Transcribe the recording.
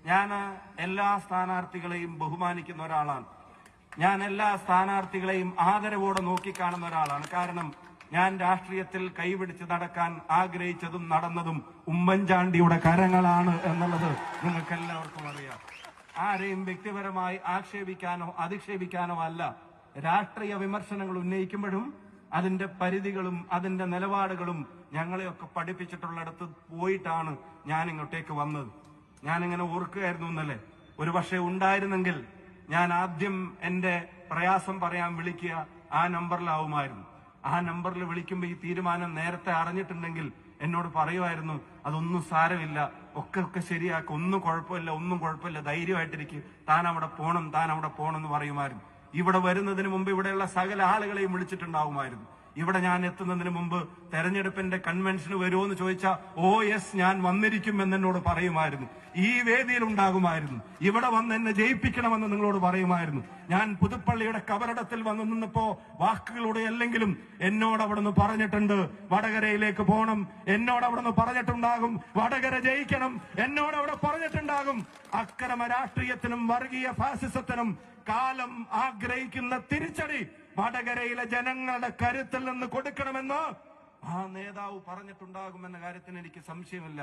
ഞാൻ എല്ലാ സ്ഥാനാർത്ഥികളെയും ബഹുമാനിക്കുന്ന ഒരാളാണ്. ഞാൻ എല്ലാ സ്ഥാനാർത്ഥികളെയും ആദരവോടെ നോക്കിക്കാണുന്ന ഒരാളാണ്. കാരണം ഞാൻ രാഷ്ട്രീയത്തിൽ കൈപിടിച്ച് നടക്കാൻ ആഗ്രഹിച്ചതും നടന്നതും ഉമ്മൻചാണ്ടിയുടെ കരങ്ങളാണ് എന്നുള്ളത് നിങ്ങൾക്ക് എല്ലാവർക്കും അറിയാം. ആരെയും വ്യക്തിപരമായി ആക്ഷേപിക്കാനോ അധിക്ഷേപിക്കാനോ അല്ല. രാഷ്ട്രീയ വിമർശനങ്ങൾ ഉന്നയിക്കുമ്പോഴും അതിന്റെ പരിധികളും അതിന്റെ നിലപാടുകളും ഞങ്ങളെയൊക്കെ പഠിപ്പിച്ചിട്ടുള്ളിടത്ത് പോയിട്ടാണ് ഞാൻ ഇങ്ങോട്ടേക്ക് വന്നത്. ഞാനിങ്ങനെ ഓർക്കുകയായിരുന്നു എന്നല്ലേ, ഒരു പക്ഷേ ഉണ്ടായിരുന്നെങ്കിൽ ഞാൻ ആദ്യം എന്റെ പ്രയാസം പറയാൻ വിളിക്കുക ആ നമ്പറിലാവുമായിരുന്നു. ആ നമ്പറിൽ വിളിക്കുമ്പോൾ ഈ തീരുമാനം നേരത്തെ അറിഞ്ഞിട്ടുണ്ടെങ്കിൽ എന്നോട് പറയുമായിരുന്നു, അതൊന്നും സാരമില്ല, ഒക്കെ ശരിയാക്കും, ഒന്നും കുഴപ്പമില്ല, ധൈര്യമായിട്ടിരിക്കും, താൻ അവിടെ പോണം എന്ന് പറയുമായിരുന്നു. ഇവിടെ വരുന്നതിന് മുമ്പ് ഇവിടെയുള്ള സകല ആളുകളെയും വിളിച്ചിട്ടുണ്ടാവുമായിരുന്നു. ഇവിടെ ഞാൻ എത്തുന്നതിന് മുമ്പ് തെരഞ്ഞെടുപ്പിന്റെ കൺവെൻഷന് വരുമോ എന്ന് ചോദിച്ചാൽ യെസ് ഞാൻ വന്നിരിക്കും എന്നോട് പറയുമായിരുന്നു. ഈ വേദിയിൽ ഉണ്ടാകുമായിരുന്നു. ഇവിടെ വന്ന് എന്നെ ജയിപ്പിക്കണമെന്ന് നിങ്ങളോട് പറയുമായിരുന്നു. ഞാൻ പുതുപ്പള്ളിയുടെ കബറിടത്തിൽ വന്നു നിന്നപ്പോ വാക്കുകളോട് അല്ലെങ്കിലും എന്നോട് അവിടുന്ന് പറഞ്ഞിട്ടുണ്ട് വടകരയിലേക്ക് പോകണം, എന്നോട് അവിടുന്ന് പറഞ്ഞിട്ടുണ്ടാകും വടകര ജയിക്കണം, എന്നോട് അവിടെ പറഞ്ഞിട്ടുണ്ടാകും അക്രമ രാഷ്ട്രീയത്തിനും വർഗീയ ഫാസിസത്തിനും കാലം ആഗ്രഹിക്കുന്ന തിരിച്ചടി വടകരയിലെ ജനങ്ങളുടെ കരുത്തിൽ നിന്ന് കൊടുക്കണമെന്ന് ആ നേതാവ് പറഞ്ഞിട്ടുണ്ടാകുമെന്ന കാര്യത്തിന് എനിക്ക് സംശയമില്ല.